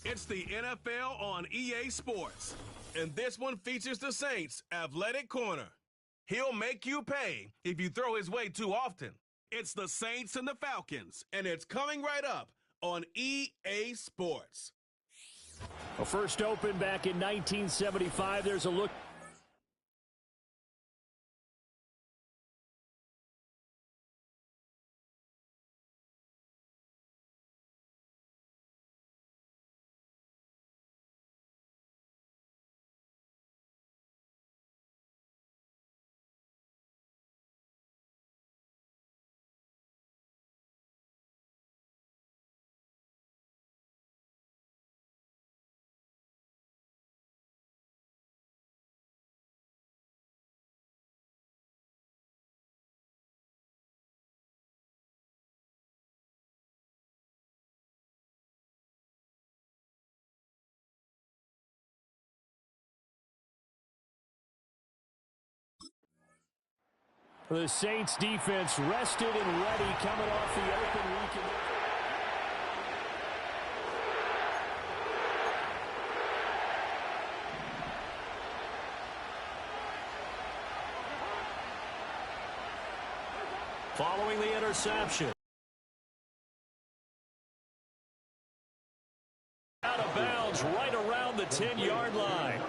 It's the NFL on EA Sports, and this one features the Saints' athletic corner. He'll make you pay if you throw his way too often. It's the Saints and the Falcons, and it's coming right up on EA Sports. Well, first opened back in 1975. There's a look. The Saints defense rested and ready coming off the open weekend. Following the interception. Out of bounds right around the 10-yard line.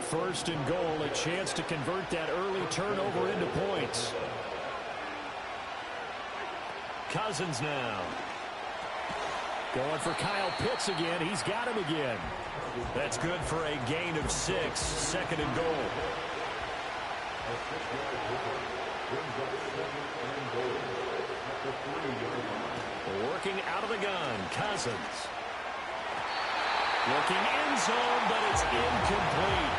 First and goal, a chance to convert that early turnover into points. Cousins now. Going for Kyle Pitts again. He's got him again. That's good for a gain of 6. Second and goal. Working out of the gun, Cousins. Looking end zone, but it's incomplete.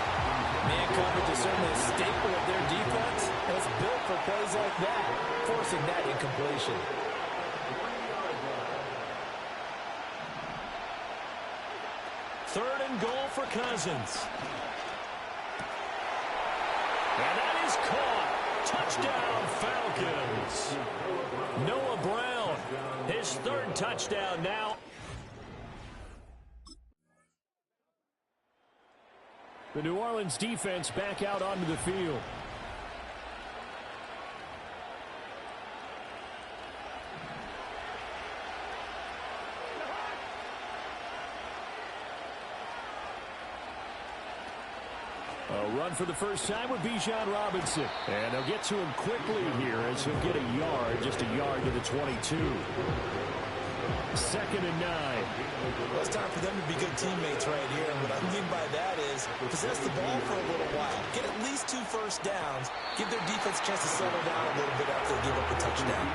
Man coverage is certainly a staple of their defense, and it's built for plays like that, forcing that incompletion. Third and goal for Cousins. And that is caught. Touchdown, Falcons. Noah Brown, his third touchdown now. The New Orleans defense back out onto the field. A run for the first time with Bijan Robinson. And they'll get to him quickly here as he'll get a yard, just a yard to the 22. Second and 9. Well, it's time for them to be good teammates right here. And what I mean by that is possess the ball for a little while. Get at least 2 first downs. Give their defense a chance to settle down a little bit after they give up the touchdown.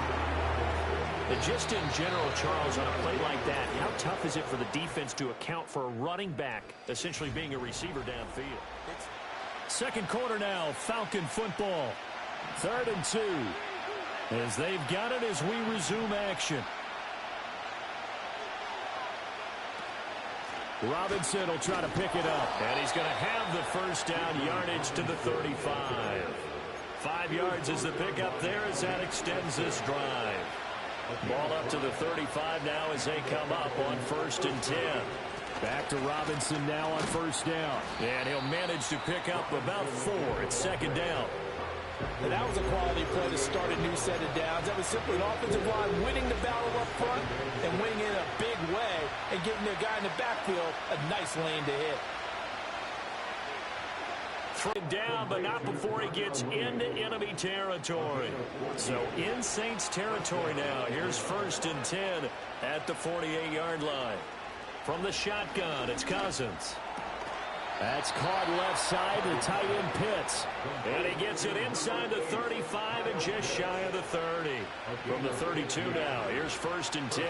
And just in general, Charles, on a play like that, how tough is it for the defense to account for a running back essentially being a receiver downfield? Second quarter now, Falcon football. Third and 2. As they've got it as we resume action. Robinson will try to pick it up. And he's going to have the first down yardage to the 35. 5 yards is the pickup there as that extends this drive. Ball up to the 35 now as they come up on first and 10. Back to Robinson now on first down. And he'll manage to pick up about 4. It's second down. And that was a quality play to start a new set of downs. That was simply an offensive line winning the battle up front and winning in a big way and giving their guy in the backfield a nice lane to hit. Thrown down, but not before he gets into enemy territory. So in Saints territory now. Here's first and 10 at the 48-yard line. From the shotgun, it's Cousins. That's caught left side to tight end Pitts. And he gets it inside the 35 and just shy of the 30. From the 32 now, here's first and 10.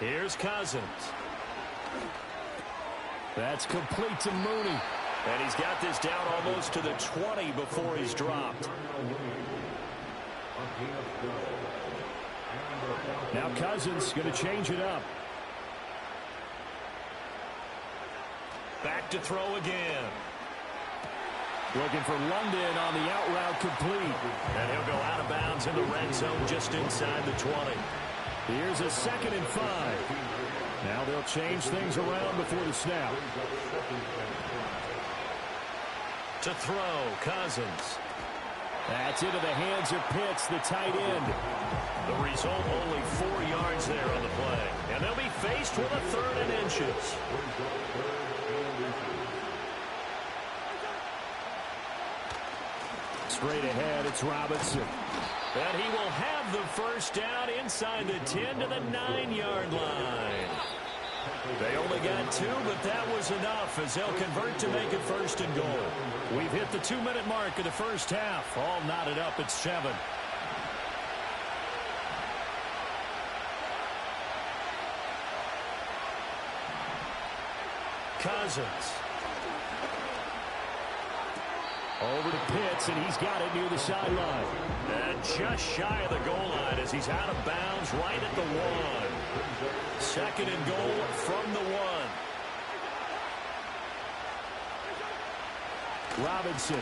Here's Cousins. That's complete to Mooney. And he's got this down almost to the 20 before he's dropped. Now Cousins going to change it up. Back to throw again. Looking for London on the out route complete. And he'll go out of bounds in the red zone just inside the 20. Here's a 2nd and 5. Now they'll change things around before the snap. To throw, Cousins. That's into the hands of Pitts, the tight end. The result, only 4 yards there on the play. And they'll be faced with a 3rd and inches. Straight ahead, it's Robinson. And he will have the first down inside the 10 to the 9-yard line. They only got 2, but that was enough as they'll convert to make it 1st and goal. We've hit the 2-minute mark of the first half. All knotted up at 7. Cousins. Over to Pitts, and he's got it near the sideline. And just shy of the goal line as he's out of bounds right at the 1. 2nd and goal from the 1. Robinson.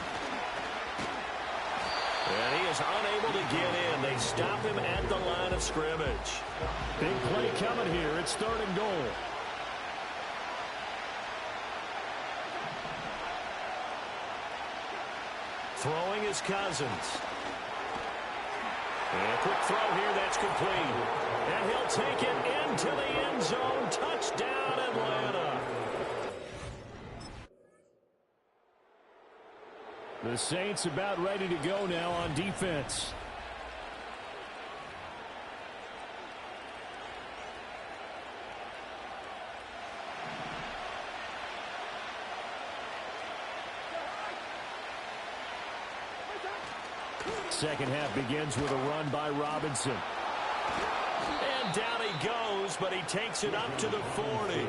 And he is unable to get in. They stop him at the line of scrimmage. Big play coming here. It's 3rd and goal. Throwing is Cousins. And a quick throw here, that's complete. And he'll take it into the end zone. Touchdown, Atlanta. The Saints about ready to go now on defense. Second half begins with a run by Robinson. And down he goes, but he takes it up to the 40.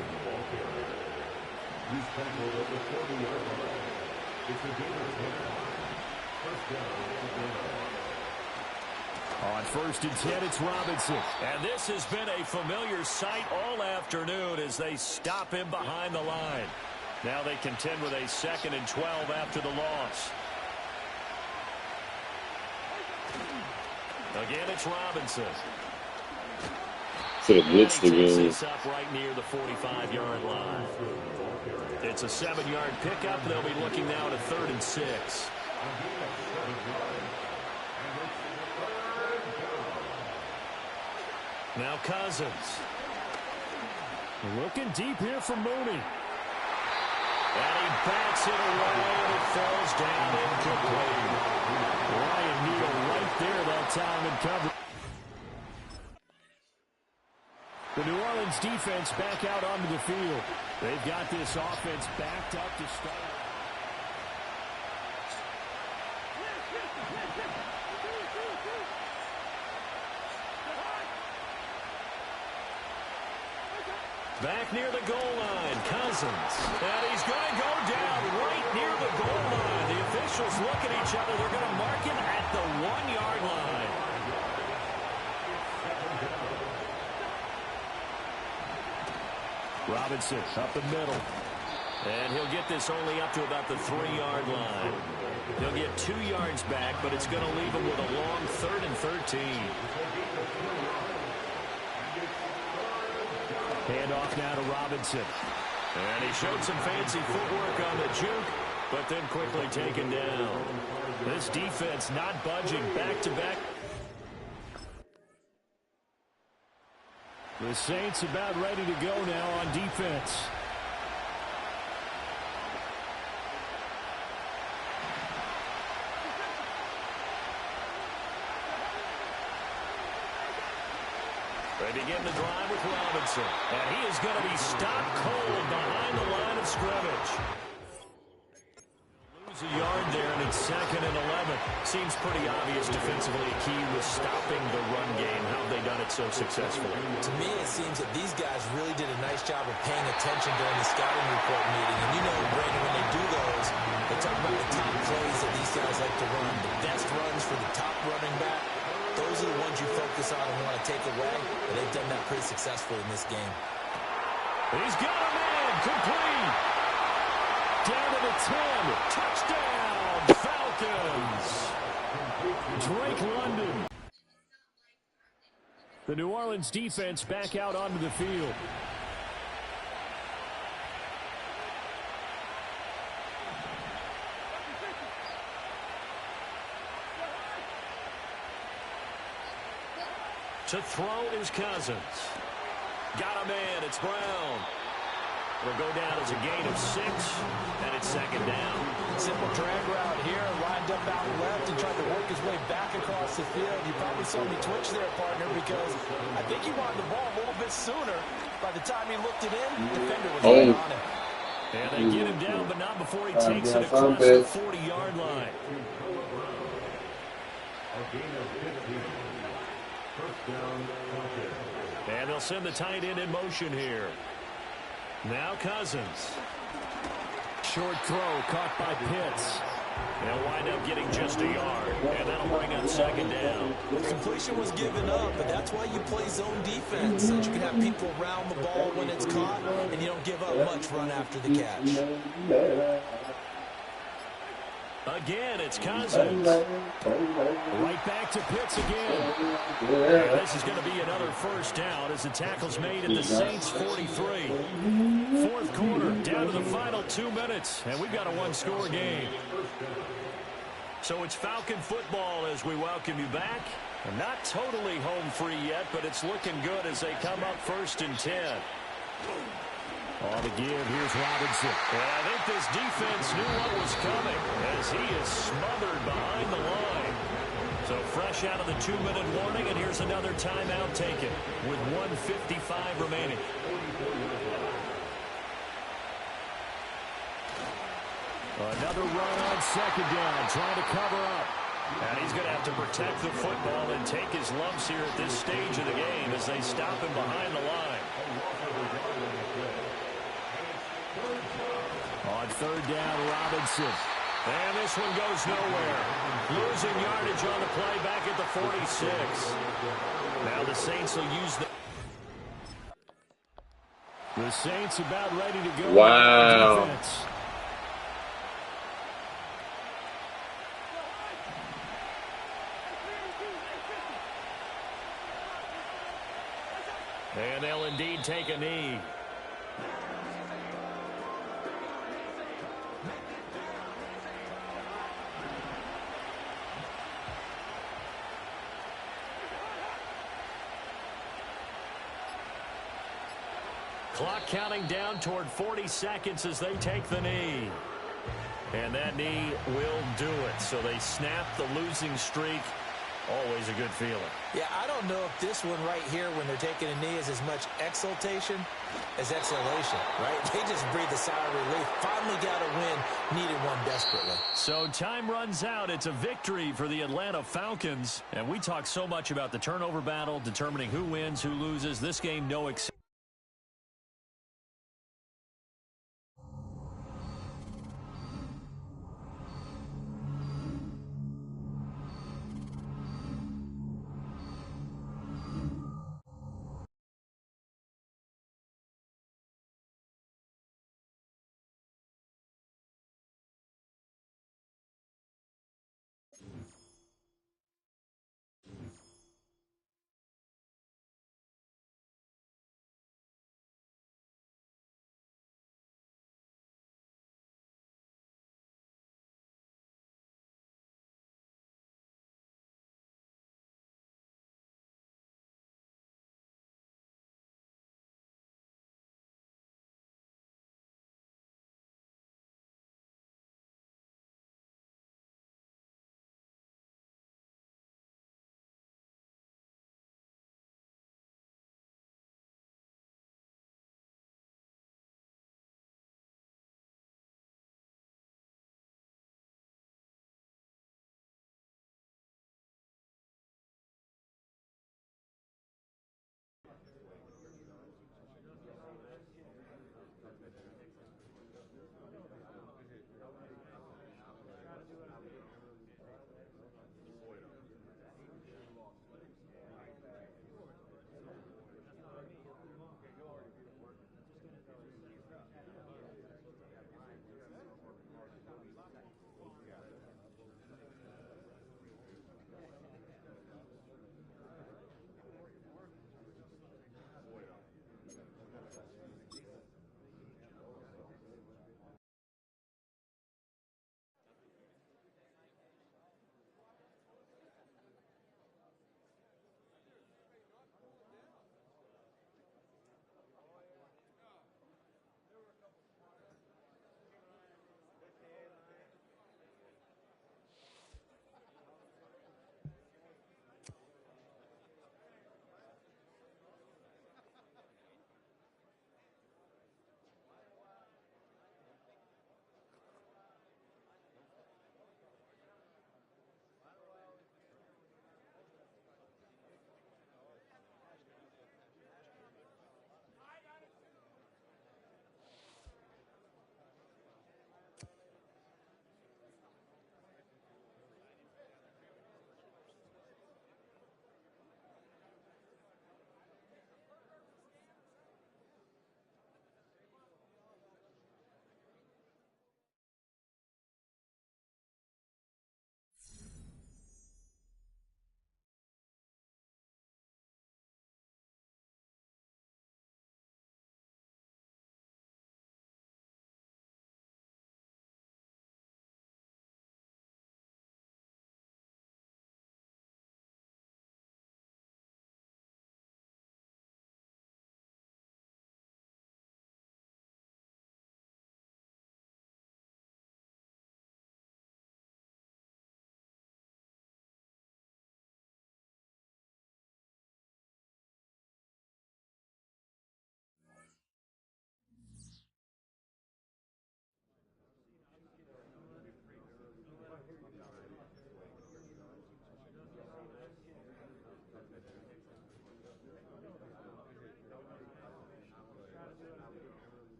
On 1st and 10, it's Robinson. And this has been a familiar sight all afternoon as they stop him behind the line. Now they contend with a 2nd and 12 after the loss. Again, it's Robinson. Should have blitzed He takes again. this up right near the 45-yard line. It's a 7-yard pickup. They'll be looking now at 3rd and 6. Now Cousins. Looking deep here for Mooney. And he bats it away, and it falls down incomplete. Ryan Neal right there that time in cover. The New Orleans defense back out onto the field. They've got this offense backed up to start. Back near the goal line, Cousins. And he's going to go down right near the goal line. The officials look at each other. They're going to mark him at the 1-yard line. Robinson up the middle. And he'll get this only up to about the 3-yard line. He'll get 2 yards back, but it's going to leave him with a long 3rd and 13. Handoff now to Robinson. And he showed some fancy footwork on the juke, but then quickly taken down. This defense not budging back-to-back. The Saints about ready to go now on defense. They begin the drive with Robinson. And he is going to be stopped cold behind the line of scrimmage. Lose a yard there, and it's 2nd and 11. Seems pretty obvious defensively a key was stopping the run game. How have they done it so successfully? To me, it seems that these guys really did a nice job of paying attention during the scouting report meeting. And you know, Brandon, when they do those, they talk about the top plays that these guys like to run. The best runs for the top running back. Those are the ones you focus on and want to take away, and they've done that pretty successfully in this game. He's got a man, complete. Down to the 10, touchdown, Falcons. Drake London. The New Orleans defense back out onto the field. To throw is Cousins. Got him in. It's Brown. It'll go down as a gain of 6, and it's second down. Simple drag route here, lined up out left and tried to work his way back across the field. You probably saw me twitch there, partner, because I think he wanted the ball a little bit sooner. By the time he looked it in, the defender was right on him. And they get him down, but not before he takes it across the 40-yard line. And they'll send the tight end in motion here. Now Cousins. Short throw caught by Pitts. They'll wind up getting just a yard, and that'll bring up second down. The completion was given up, but that's why you play zone defense, so that you can have people around the ball when it's caught, and you don't give up much run after the catch. Again, it's Cousins. Right back to Pitts again. And this is going to be another first down as the tackle's made at the Saints 43. Fourth quarter, down to the final 2 minutes, and we've got a one-score game. So it's Falcon football as we welcome you back. Not totally home free yet, but it's looking good as they come up 1st and 10. On the give, here's Robinson. And I think this defense knew what was coming as he is smothered behind the line. So fresh out of the 2-minute warning, and here's another timeout taken with 1:55 remaining. Another run on second down, trying to cover up. And he's going to have to protect the football and take his lumps here at this stage of the game as they stop him behind the line. On third down, Robinson. And this one goes nowhere. Losing yardage on the play back at the 46. Now the Saints will use the Saints about ready to go. Wow. And they'll indeed take a knee. Clock counting down toward 40 seconds as they take the knee. And that knee will do it. So they snap the losing streak. Always a good feeling. Yeah, I don't know if this one right here when they're taking a knee is as much exultation as exhalation, right? They just breathe a sigh of relief. Finally got a win, needed one desperately. So time runs out. It's a victory for the Atlanta Falcons. And we talk so much about the turnover battle, determining who wins, who loses. This game, no exception.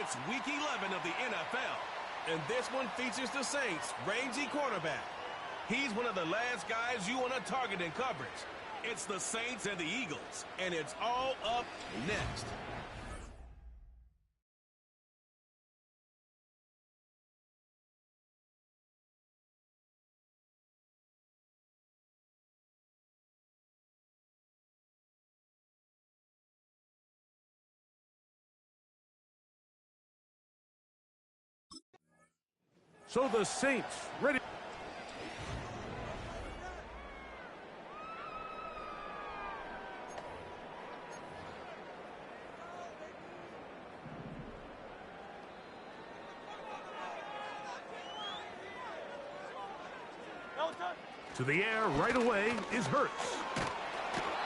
It's Week 11 of the NFL, and this one features the Saints' rangy cornerback. He's one of the last guys you want to target in coverage. It's the Saints and the Eagles, and it's all up next. So the Saints ready. To the air right away is Hurts.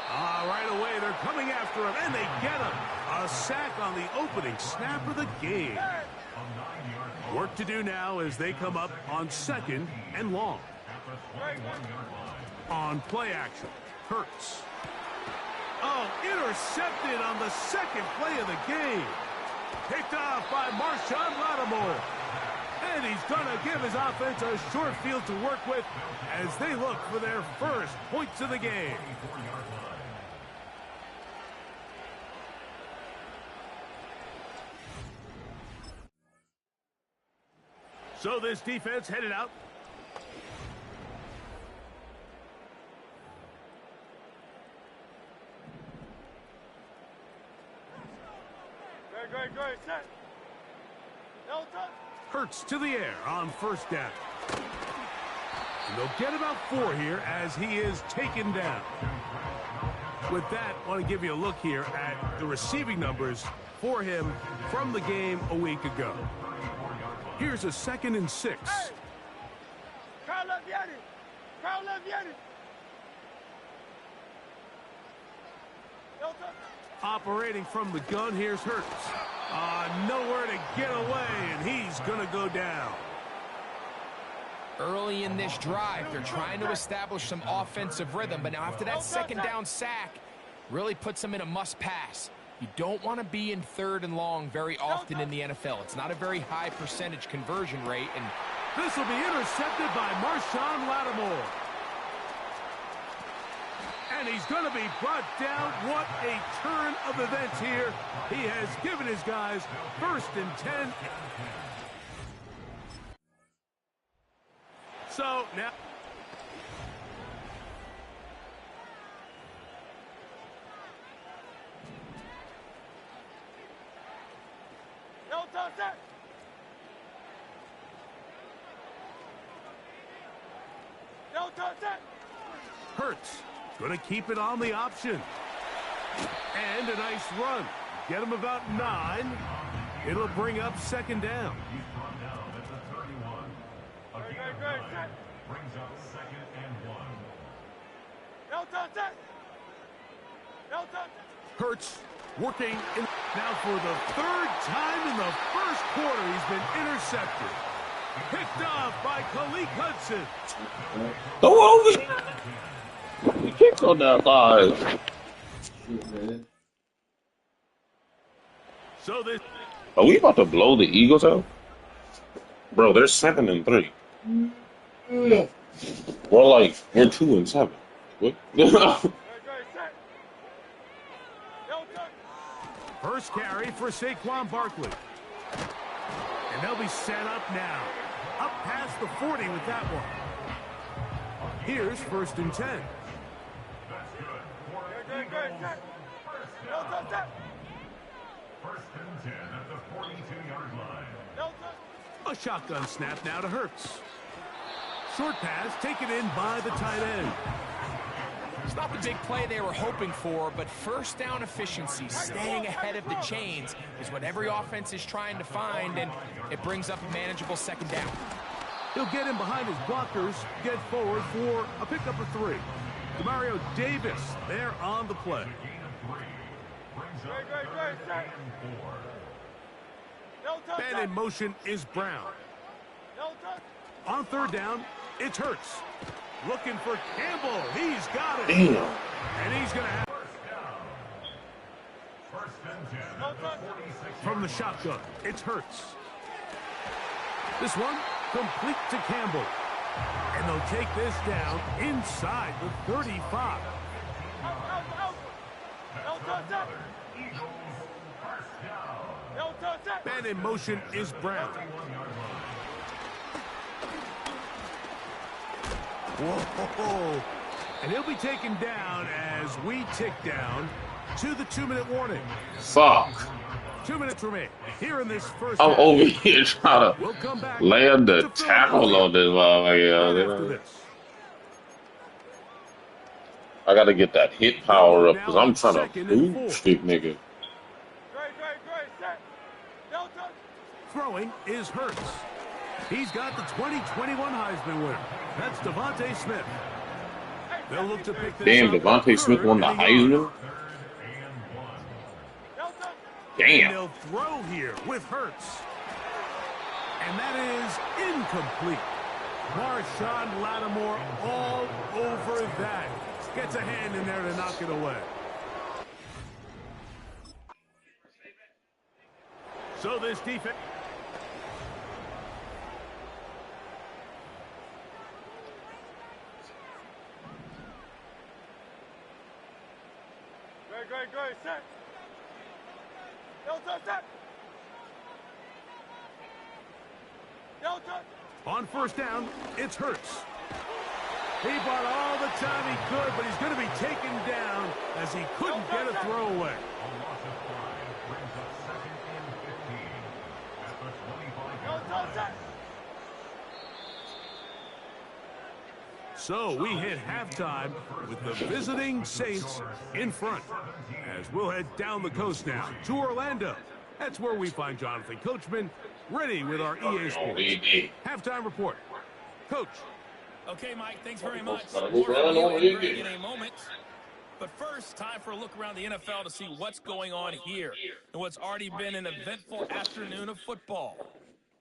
Right away they're coming after him, and they get him. A sack on the opening snap of the game. Work to do now as they come up on 2nd and long. On play action, Hurts. Oh, intercepted on the second play of the game. Picked off by Marshawn Lattimore. And he's going to give his offense a short field to work with as they look for their first points of the game. So this defense headed out. Great, set. Hurts to the air on 1st down. And they'll get about 4 here as he is taken down. With that, I want to give you a look here at the receiving numbers for him from the game a week ago. Here's a 2nd and 6. Operating from the gun, here's Hurts. Nowhere to get away, and he's going to go down. Early in this drive, they're trying to establish some offensive rhythm, but now after that 2nd down sack, really puts them in a must-pass. You don't want to be in 3rd and long very often in the NFL. It's not a very high percentage conversion rate. And this will be intercepted by Marshawn Lattimore. And he's going to be brought down. What a turn of events here. He has given his guys 1st and 10. So now... Hurts going to keep it on the option. And a nice run. Get him about 9. It'll bring up 2nd down. Brings up 2nd and 1. Hurts working in. Now for the 3rd time in the 1st quarter, he's been intercepted. Picked off by Khalil Hudson. Go over. He kicked on that side. So this. Are we about to blow the Eagles out? Bro, they're 7 and 3. We're 2 and 7. What? First carry for Saquon Barkley. And they'll be set up now. Up past the 40 with that one. Here's 1st and 10. First and 10 at the 42-yard line. A shotgun snap now to Hurts. Short pass taken in by the tight end. it's not the big play they were hoping for, but 1st down efficiency, staying ahead of the chains, is what every offense is trying to find, and it brings up a manageable 2nd down. He'll get in behind his blockers, get forward for a pickup of 3. Demario Davis there on the play. Man in motion is Brown. On 3rd down, it's Hurts. Looking for Campbell. He's got it. Damn. And he's going to have... From the shotgun, it's Hurts. This one, complete to Campbell. And they'll take this down inside the 35. Man in motion is Brown. Whoa. And he'll be taken down as we tick down to the 2-minute warning. Fuck. 2 minutes remain here in this first I'm half. over here trying We'll come back to land the to tackle on this right after motherfucker. this. I gotta get that hit power up because I'm trying to boot stick nigga. Throwing is Hurts. He's got the 2021 Heisman winner. That's Devontae Smith. They'll look to pick this Damn, up Devontae Smith won the Heisman? And Damn. they'll throw here with Hurts. And that is incomplete. Marshawn Lattimore all over that. Gets a hand in there to knock it away. So this defense... Great, set. On first down, it's Hurts. He bought all the time he could, but he's going to be taken down as he couldn't get a throwaway. So we hit halftime with the visiting Saints in front. As we'll head down the coast now to Orlando. That's where we find Jonathan Coachman ready with our EA Sports halftime report. Coach. Okay, Mike, thanks very much. More from you in a moment. But first, time for a look around the NFL to see what's going on here and what's already been an eventful afternoon of football.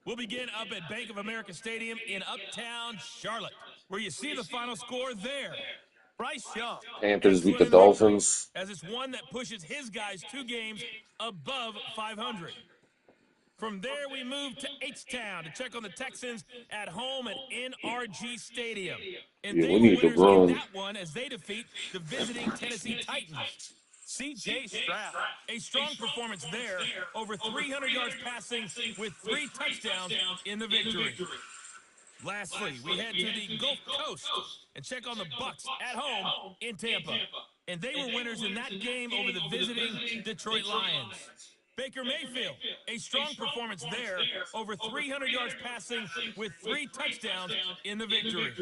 We'll begin up at Bank of America Stadium in Uptown Charlotte, where you see the final score there. Bryce Young. Panthers beat the Dolphins. As it's one that pushes his guys 2 games above 500. From there, we move to H-Town to check on the Texans at home at NRG Stadium. And Yeah, they we were need to winners grow. in that one as they defeat the visiting Tennessee Titans. C.J. Stroud, a strong performance there, over 300 yards passing with 3 touchdowns in the victory. Lastly, we head to the Gulf Coast and check on the Bucs at home in Tampa. And they were winners in that game over the visiting Detroit Lions. Baker Mayfield, a strong performance there, over 300 yards passing with 3 touchdowns in the victory.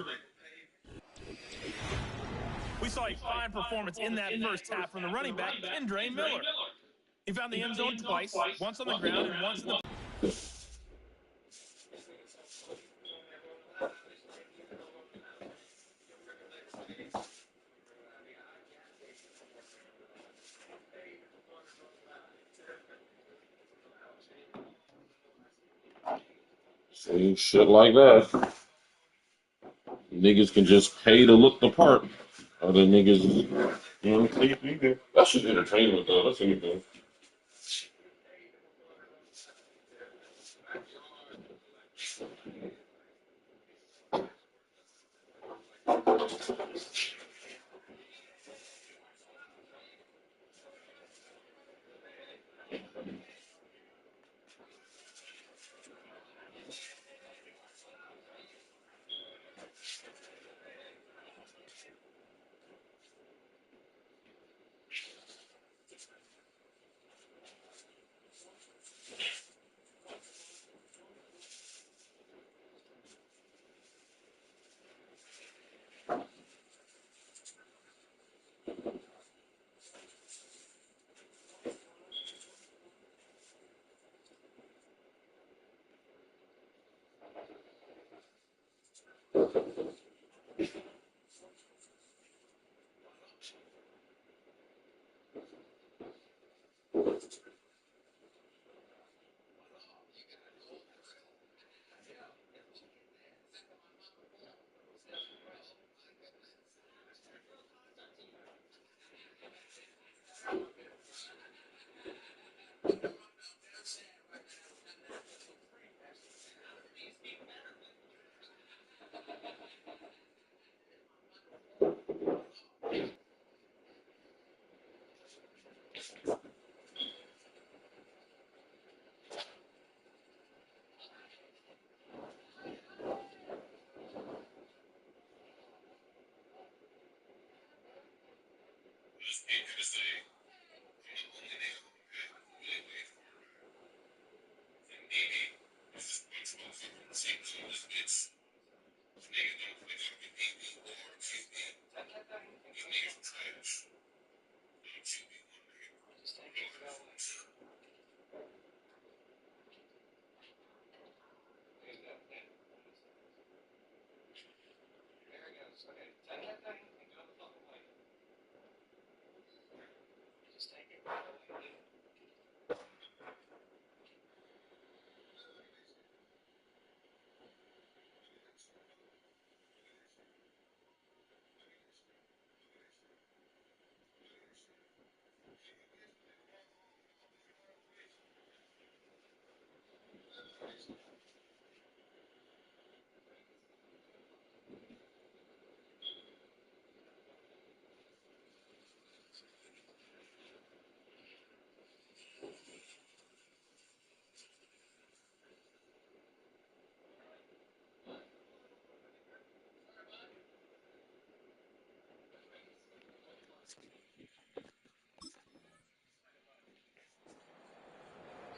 We saw a fine performance in that first half from the running back, Kendre Miller. He found the end zone twice, once on the ground and once in the... See, shit like that. Niggas can just pay to look the part. Other niggas, you know, that's just entertainment though. That's anything.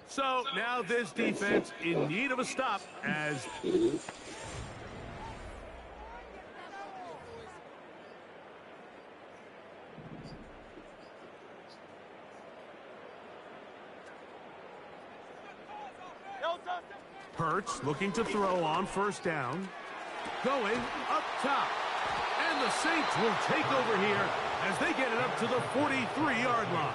So now this defense in need of a stop as Hurts looking to throw on first down. Going up top. And the Saints will take over here as they get it up to the 43-yard line.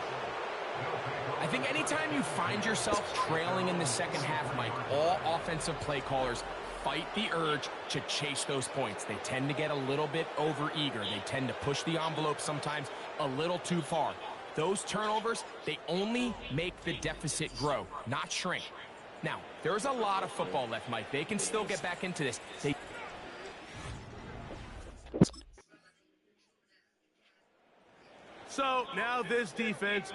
I think anytime you find yourself trailing in the second half, Mike, all offensive play callers fight the urge to chase those points. They tend to get a little bit overeager. They tend to push the envelope sometimes a little too far. Those turnovers, they only make the deficit grow, not shrink. Now, there's a lot of football left, Mike. They can still get back into this. So now this defense...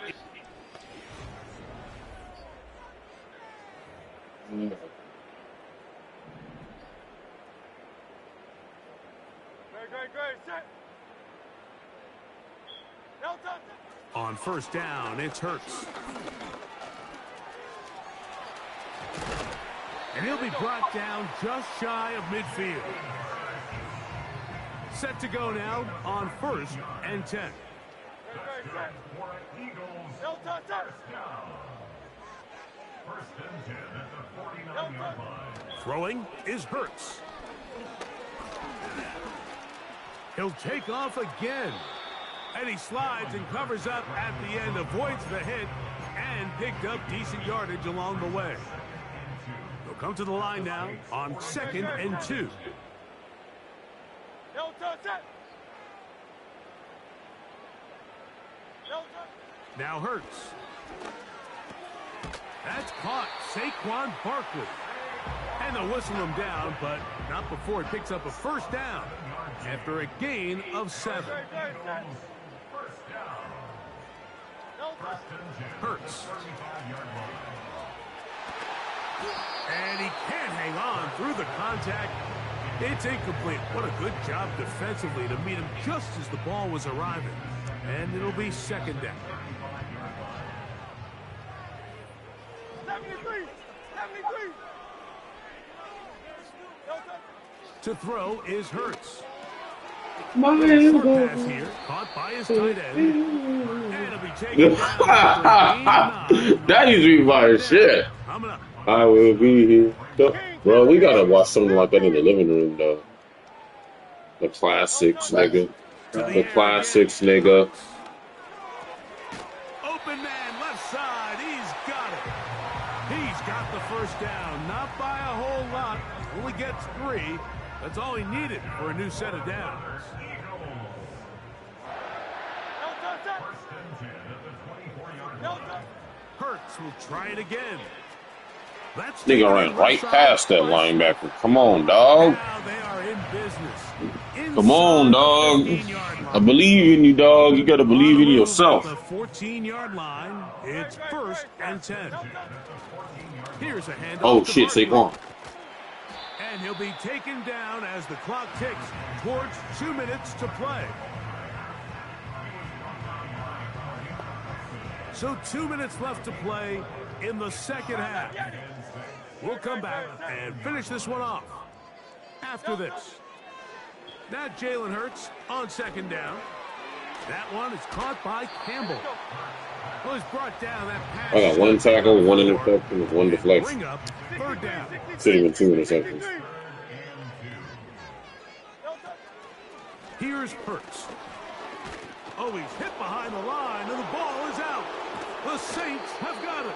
On first down, it's Hurts. And he'll be brought down just shy of midfield. Set to go now on 1st and 10. Throwing is Hurts. He'll take off again. And he slides and covers up at the end, avoids the hit, and picked up decent yardage along the way. They'll come to the line now on 2nd and 2. Now Hurts. That's caught. Saquon Barkley. And they'll whistle him down, but not before he picks up a first down after a gain of 7. Hurts. And he can't hang on through the contact. It's incomplete. What a good job defensively to meet him just as the ball was arriving. And it'll be 2nd down. 73. To throw is Hurts. Short pass here, caught by his tight end. And it'll be taken down. That used to be my shit. I will be here. Bro, we gotta watch something like that in the living room, though. The classics, nigga. The classics, nigga. Open man, left side. He's got it. He's got the first down. Not by a whole lot. Only gets 3. That's all he needed for a new set of downs. Hurts will try it again. That's nigga ran right past that linebacker. Come on, dog. They are in business. Come on, dog. I believe in you, dog. You got to believe in yourself. The 14-yard line. It's 1st and 10. Here's a handoff. Oh, shit, Saquon. And he'll be taken down as the clock ticks towards 2 minutes to play. So 2 minutes left to play in the second half. We'll come back and finish this one off after this. Now Jalen Hurts on 2nd down. That one is caught by Campbell. Well, he's brought down that pass. I got one tackle, one interception, one and deflection. bring up third down. Saving 2 interceptions. Here's Hurts. Oh, he's hit behind the line, and the ball is out. The Saints have got it.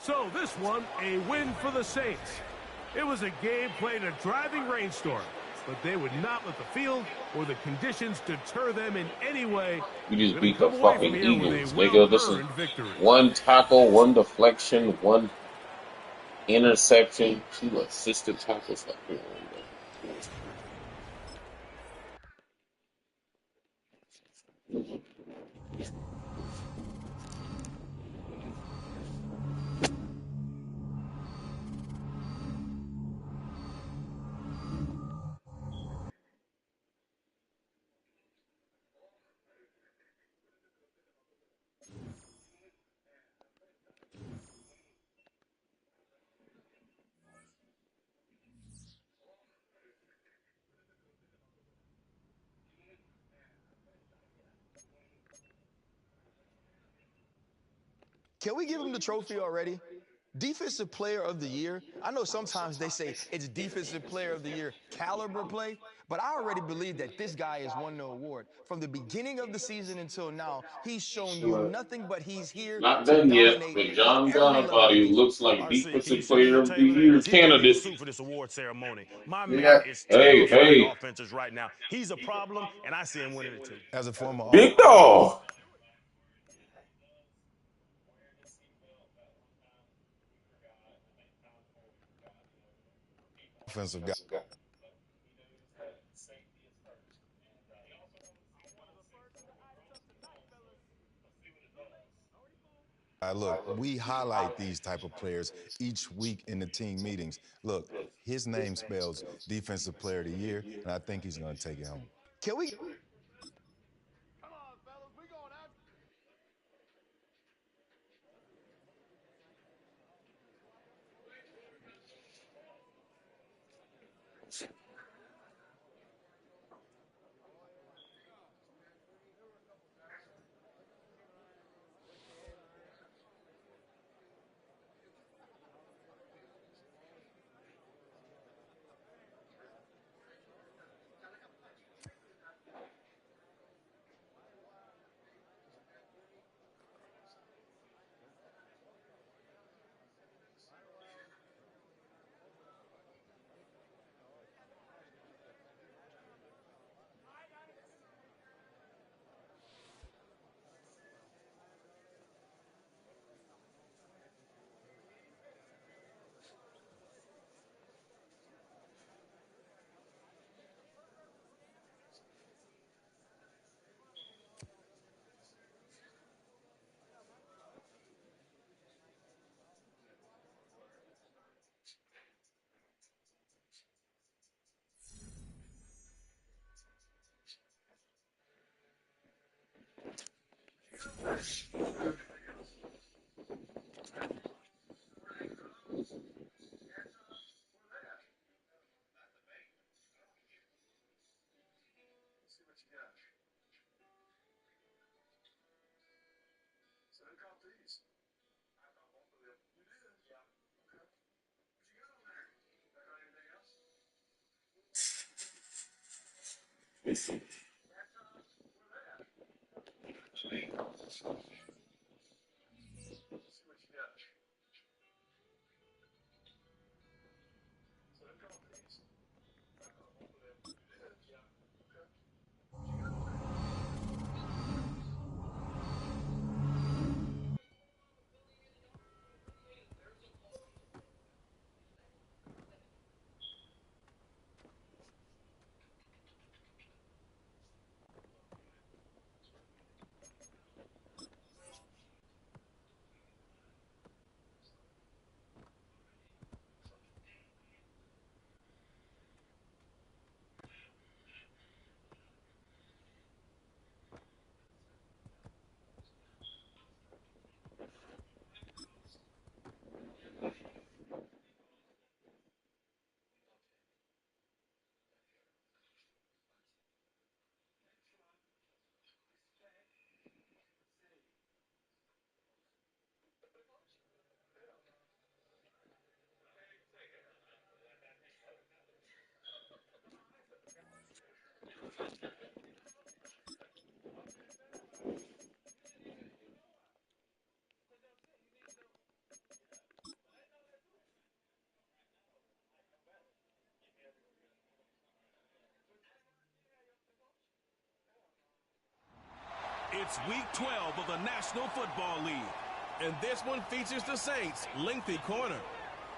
So this one, a win for the Saints. It was a game played in a driving rainstorm, but they would not let the field or the conditions deter them in any way. We just beat the fucking Eagles, nigga. This is one tackle, one deflection, one interception, 2 assisted tackles. Can we give him the trophy already? Defensive Player of the Year. I know sometimes they say it's Defensive Player of the Year caliber play, but I already believe that this guy has won the award. From the beginning of the season until now, he's shown you nothing but he's here Not to done yet, dominate but at John every level of Bonifati defense. looks like RC, can you Defensive send me Player the of the tape, man? Year Because he gonna need a candidate. suit for this award ceremony. My Yeah. man is Hey, terrifying hey, offenses right now. He's a problem, and I see him winning it too. As a former big dog. offensive guy. Look, we highlight these type of players each week in the team meetings. Look, his name spells Defensive Player of the Year, and I think he's going to take it home. Can we? It's week 12 of the National Football League, and this one features the Saints' lengthy corner.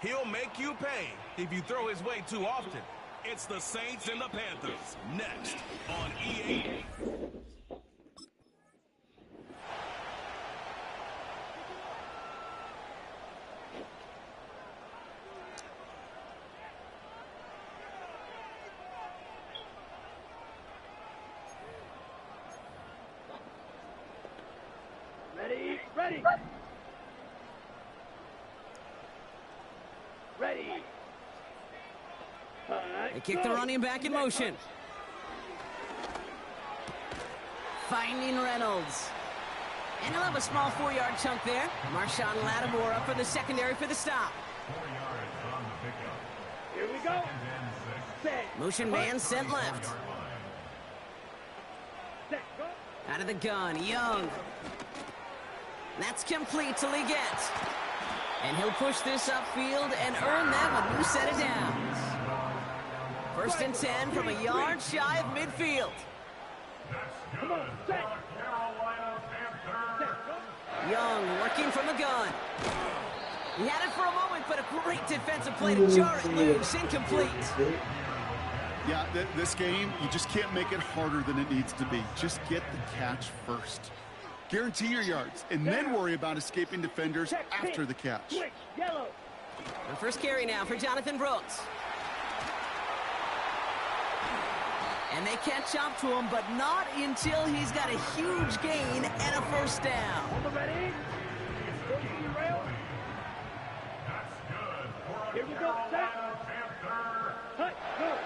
He'll make you pay if you throw his way too often. It's the Saints and the Panthers, next on EA. They kick the running back in motion. Finding Reynolds. And he'll have a small 4-yard chunk there. Marshawn Lattimore up for the secondary for the stop. 4 yards on the pickup. Here we go. Motion man sent left. Out of the gun, Young. That's complete to Leggett. And he'll push this upfield and earn them a new set of downs. 1st and 10 from a yard shy of midfield. Come on, Carolina Panthers. Young working from the gun. He had it for a moment, but a great defensive play to jar it loose. Incomplete. Yeah, this game, you just can't make it harder than it needs to be. Just get the catch first. Guarantee your yards, and then worry about escaping defenders after the catch. The first carry now for Jonathan Brooks. And they catch up to him, but not until he's got a huge gain and a first down. Here we go, set. Hut, go.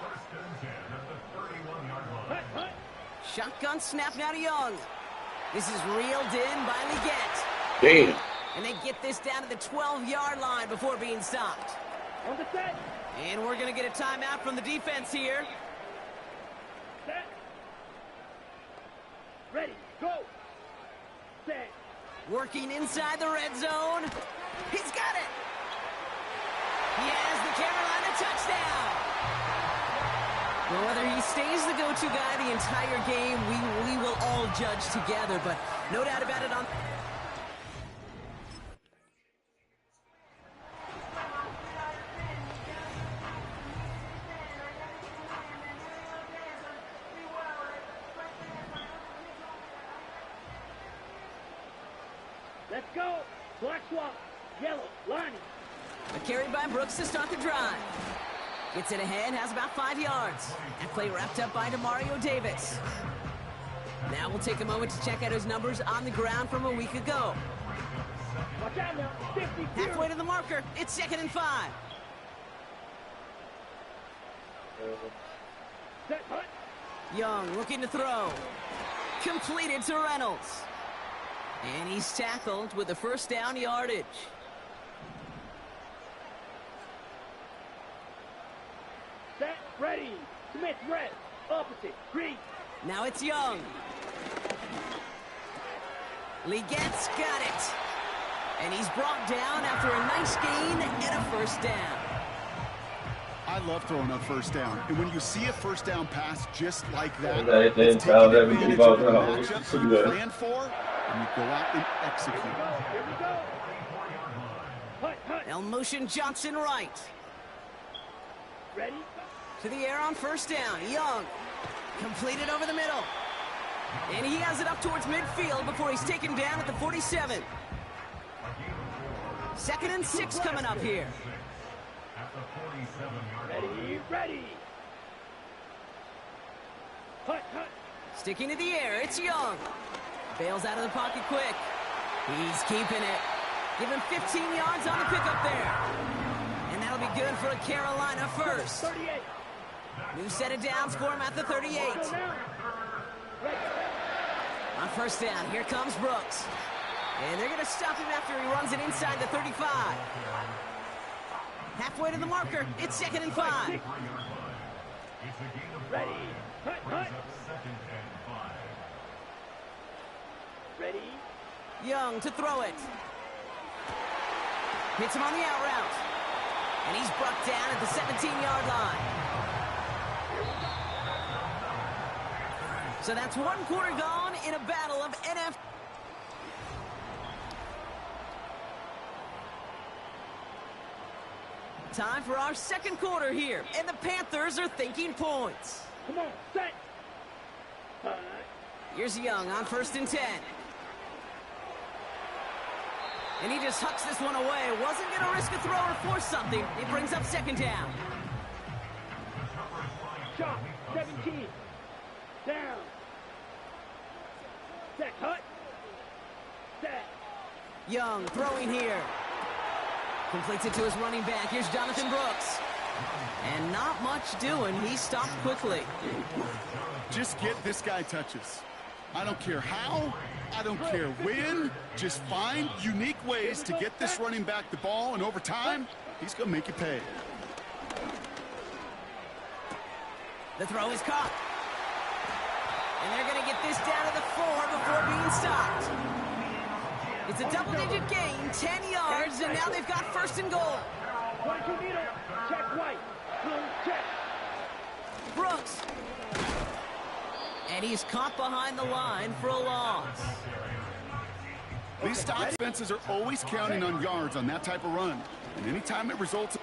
1st and 10 at the 31-yard line. Hut. Shotgun snap now to Young. This is reeled in by Leggett. Damn. And they get this down to the 12-yard line before being stopped. On the set. And we're going to get a timeout from the defense here. Set. Ready, go. Set. Working inside the red zone. He's got it. He has the Carolina touchdown. Well, whether he stays the go-to guy the entire game, we will all judge together, but no doubt about it on... Let's go. Black swap. Yellow. Lining. A carry by Brooks to start the drive. Gets it ahead, has about 5 yards. That play wrapped up by Demario Davis. Now we'll take a moment to check out his numbers on the ground from a week ago. Watch out now. 50. Halfway to the marker. It's 2nd and 5. Set. Hut. Young looking to throw. Completed to Reynolds. And he's tackled with a first down yardage. Set. Ready. Smith red. Opposite. Green. Now it's Young. Legett's got it. And he's brought down after a nice gain and a first down. I love throwing a first down. And when you see a first down pass just like that, Right, then it's taking tell advantage everything of the about that. matchup you planned for, and you go out and execute. Here we go. Hut. Hut. They'll motion Johnson right. Ready. To the air on first down. Young. Completed over the middle. And he has it up towards midfield before he's taken down at the 47. 2nd and 6 coming up here. At the 47-yard Ready. Ready. Hut. Hut. Sticking to the air, it's Young. Bails out of the pocket quick. He's keeping it. Give him 15 yards on the pickup there. And that'll be good for a Carolina first. 38. New set of downs for him at the 38. On first down, here comes Brooks. And they're going to stop him after he runs it inside the 35. Halfway to the marker, it's 2nd and 5. Ready. Hut. Ready. Young to throw it. Hits him on the out route. And he's brought down at the 17-yard line. So that's 1 quarter gone in a battle of NFL. Time for our second quarter here, and the Panthers are thinking points. Come on, set. Here's Young on 1st and 10. And he just hucks this one away. Wasn't going to risk a throw or force something. It brings up 2nd down. Shot, 17. Down. Set, hut. Set. Young throwing here. Completes it to his running back. Here's Jonathan Brooks. And not much doing. He stopped quickly. Just get this guy touches. I don't care how. I don't care when. Just find unique ways to get this running back the ball, and over time, he's going to make you pay. The throw is caught. And they're going to get this down to the 4 before being stopped. It's a double-digit gain, 10 yards, and now they've got 1st and goal. 1-2 needle. Check white. Check. Brooks. And he's caught behind the line for a loss. These stop defenses are always counting on yards on that type of run. And anytime it results...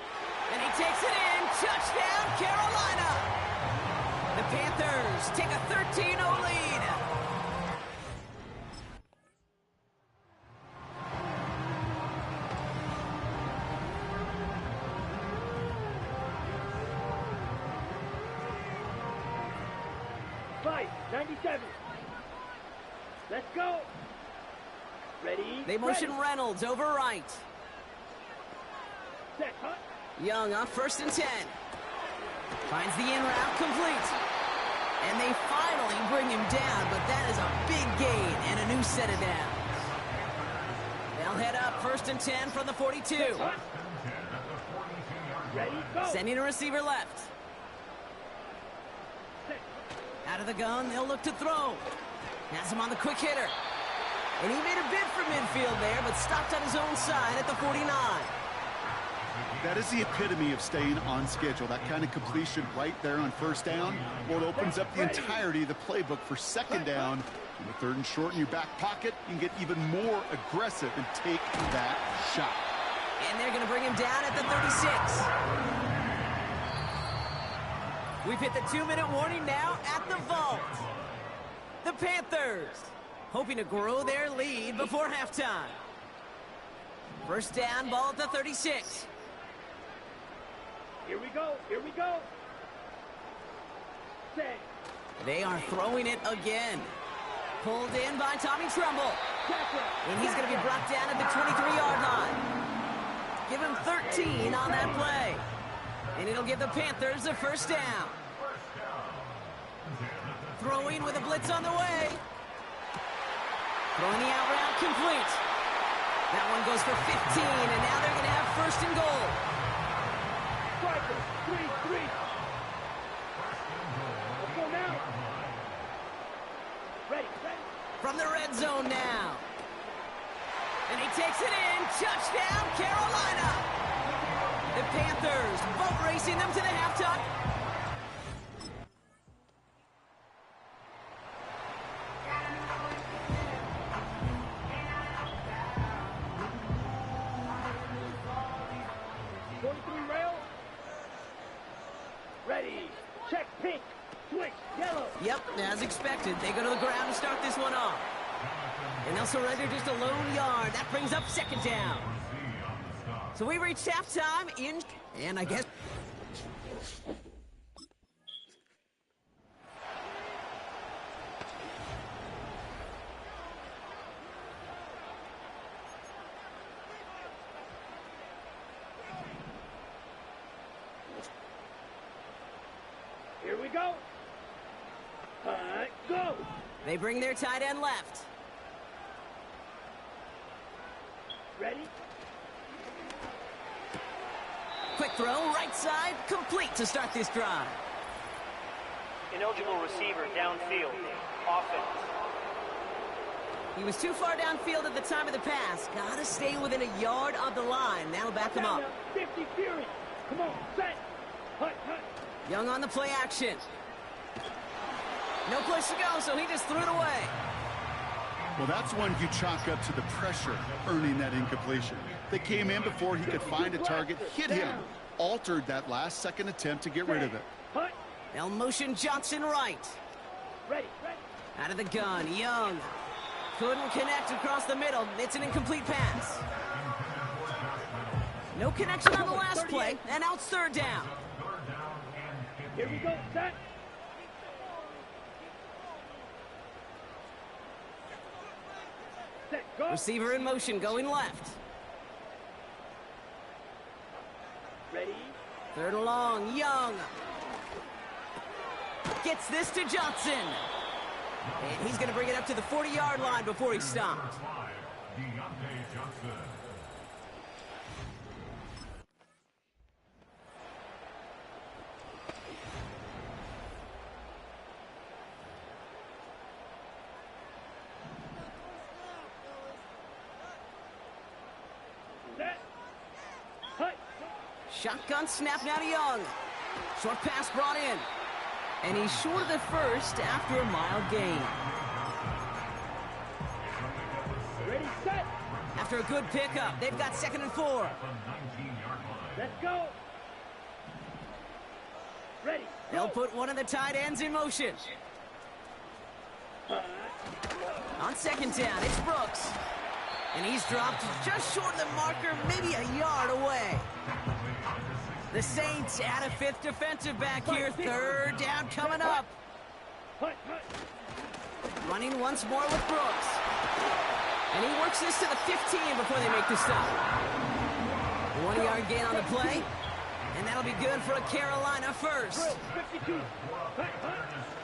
And he takes it in. Touchdown, Carolina. The Panthers take a 13-0 lead. Fight, 97. Let's go. Ready. They motion ready. Reynolds over right. Set, hut. Young on 1st and 10. Finds the in route complete. And they finally bring him down, but that is a big gain and a new set of downs. They'll head up 1st and 10 from the 42. Ready, go. Sending a receiver left. Out of the gun, they'll look to throw. Has him on the quick hitter. And he made a bid for midfield there, but stopped on his own side at the 49. That is the epitome of staying on schedule. That kind of completion right there on 1st down. Well, it opens up the entirety of the playbook for 2nd down. And with 3rd and short in your back pocket, you can get even more aggressive and take that shot. And they're going to bring him down at the 36. We've hit the 2-minute warning now at the vault. The Panthers hoping to grow their lead before halftime. 1st down, ball at the 36. Here we go. Here we go. Set. They are throwing it again. Pulled in by Tommy Tremble. And he's going to be brought down at the 23-yard line. Give him 13 on that play. And it'll give the Panthers a 1st down. Throwing with a blitz on the way. Throwing the out route complete. That one goes for 15, and now they're going to have 1st and goal. 3-3. Let's go now. Ready. From the red zone now. And he takes it in. Touchdown, Carolina. The Panthers boat racing them to the halftime. Yep, as expected, they go to the ground to start this one off. And they'll surrender just a lone yard. That brings up 2nd down. So we reached halftime and I guess... Here we go. Go. They bring their tight end left. Ready? Quick throw, right side, complete to start this drive. ineligible receiver downfield. Offense. He was too far downfield at the time of the pass. Gotta stay within a yard of the line. That'll back him up. 50 Fury. Come on, set. Hut. Young on the play action. No place to go, so he just threw it away. Well, that's one you chalk up to the pressure earning that incompletion. They came in before he could find a target, hit him, altered that last second attempt to get rid of it. They'll motion Johnson right. Ready. Out of the gun, Young. Couldn't connect across the middle. It's an incomplete pass. No connection on the last play, and out third down. Here we go, set. Set, go. Receiver in motion, going left. Ready. Third and long, Young. Gets this to Johnson. And he's going to bring it up to the 40-yard line before he stopped. Shotgun snap now to Young. Short pass brought in. And he's short of the first after a mild gain. Ready, set. After a good pickup, they've got 2nd and 4. Let's go. Ready. They'll put one of the tight ends in motion. On 2nd down, it's Brooks. And he's dropped just short of the marker, maybe a yard away. The Saints add a 5th defensive back here. 3rd down coming up. Running once more with Brooks. And he works this to the 15 before they make the stop. 1-yard gain on the play. And that'll be good for a Carolina first.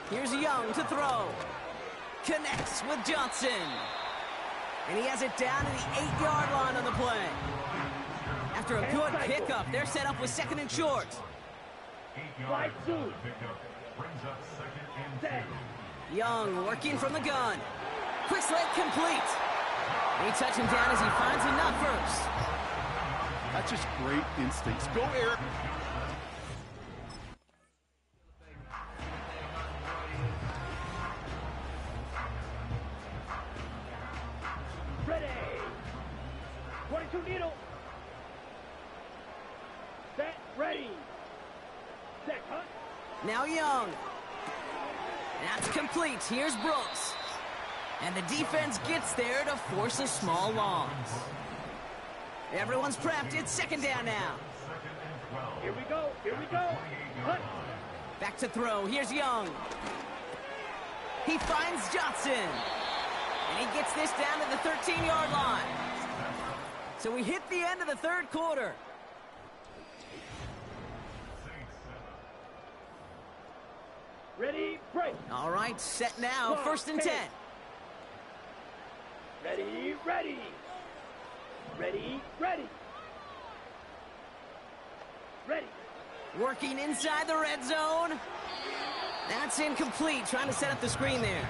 Here's Young to throw. Connects with Johnson. And he has it down to the 8-yard line on the play. After a good pickup, they're set up with 2nd and short. Young working from the gun. Quick slant complete. They touch him down as he finds enough first. That's just great instincts. Go, Eric. Ready. 22 needle. Set, ready. Set, huh? Now Young. That's complete. Here's Brooks. And the defense gets there to force a small loss. Everyone's prepped. It's 2nd down now. Here we go. Hut. Back to throw. Here's Young. He finds Johnson. And he gets this down to the 13-yard line. So we hit the end of the 3rd quarter. Ready, break. All right, set now. 1st and 10. Ready. Working inside the red zone. That's incomplete. Trying to set up the screen there.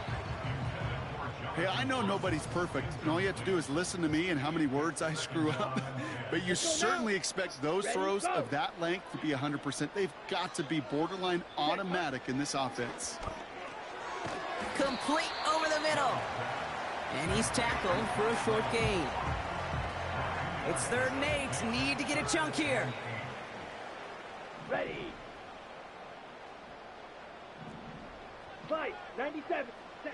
Hey, I know nobody's perfect, and all you have to do is listen to me and how many words I screw up. But you certainly expect those throws of that length to be 100%. They've got to be borderline automatic in this offense. Complete over the middle. And he's tackled for a short gain. It's 3rd and 8. Need to get a chunk here. Ready. 97. Set.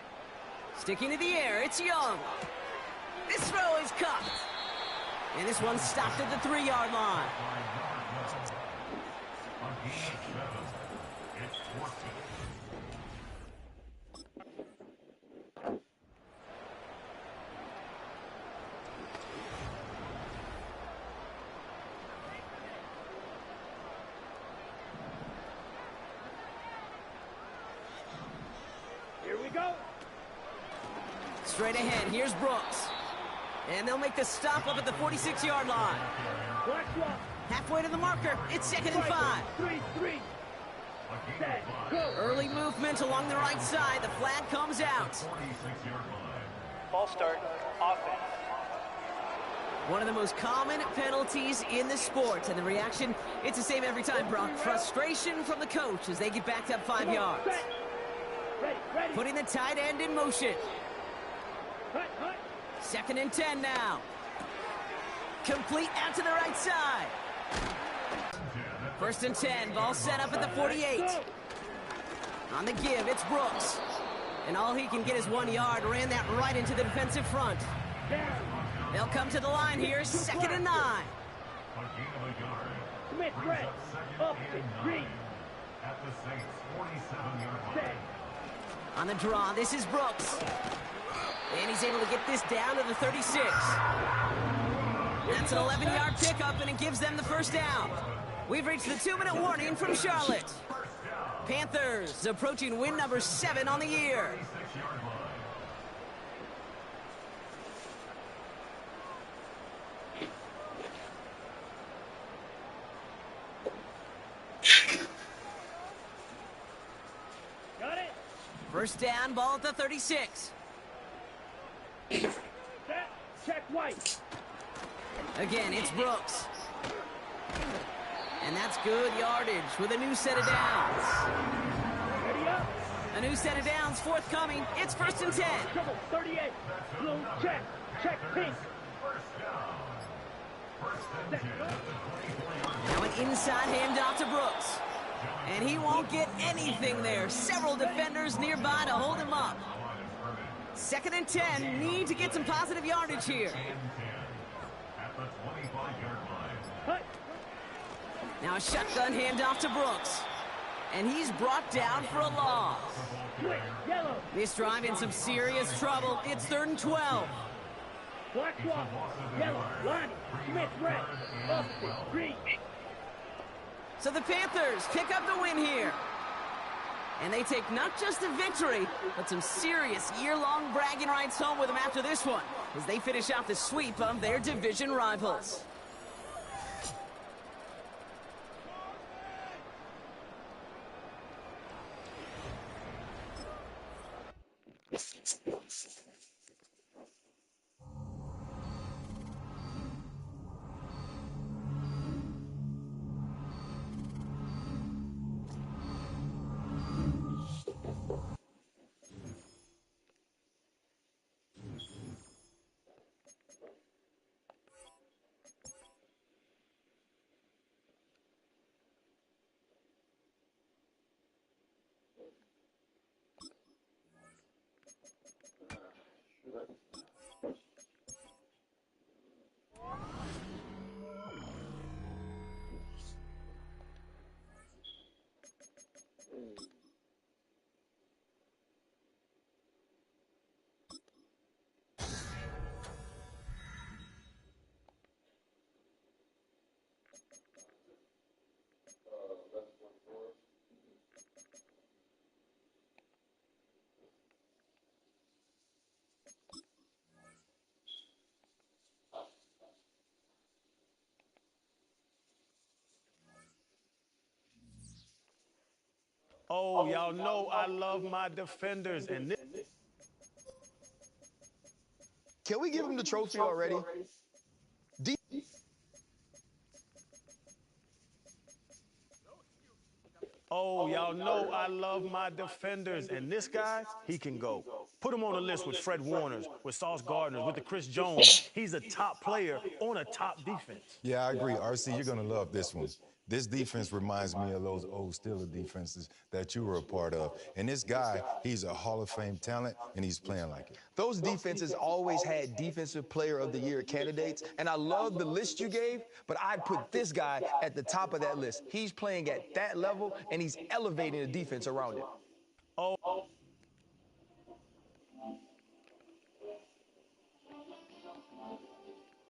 Sticking to the air, it's Young. This throw is caught. And this one stopped at the 3-yard line. Here we go. Straight ahead, here's Brooks. And they'll make the stop up at the 46-yard line. Halfway to the marker, it's 2nd and 5. 3. Early movement along the right side. The flag comes out. False start, offense. One of the most common penalties in the sport. And the reaction, it's the same every time, Brock. Frustration from the coach as they get backed up 5 yards. Putting the tight end in motion. 2nd and 10 now. Complete out to the right side. 1st and 10. Ball set up at the 48. On the give, it's Brooks. And all he can get is 1 yard. Ran that right into the defensive front. They'll come to the line here. 2nd and 9. Smith, Brett, up to Green. At the Saints' 47-yard line. On the draw, this is Brooks. And he's able to get this down to the 36. That's an 11-yard pickup, and it gives them the 1st down. We've reached the 2-minute warning from Charlotte. Panthers approaching win number 7 on the year. Got it. 1st down, ball at the 36. Set. Check White. Again, it's Brooks. And that's good yardage with a new set of downs. Ready up. A new set of downs forthcoming. It's 1st and 10. Trouble, 38. Blue, check. Check pink. Now an inside handoff to Brooks. And he won't get anything there. Several defenders nearby to hold him up. 2nd and 10. Need to get some positive yardage here. Now a shotgun handoff to Brooks. And he's brought down for a loss. This drive in some serious trouble. It's 3rd and 12. Black swap. Yellow. Lonnie. Smith, red. Up to Green. So the Panthers pick up the win here. And they take not just a victory, but some serious year-long bragging rights home with them after this one, as they finish out the sweep of their division rivals. Oh, y'all know I love my defenders. And this... Can we give him the trophy already? Oh, y'all know I love my defenders. And this guy, he can go. Put him on a list with Fred Warner's, with Sauce Gardner's, with the Chris Jones. He's a top player on a top defense. Yeah, I agree. RC, you're going to love this one. This defense reminds me of those old Steelers defenses that you were a part of. And this guy, he's a Hall of Fame talent, and he's playing like it. Those defenses always had Defensive Player of the Year candidates, and I love the list you gave, but I'd put this guy at the top of that list. He's playing at that level, and he's elevating the defense around him.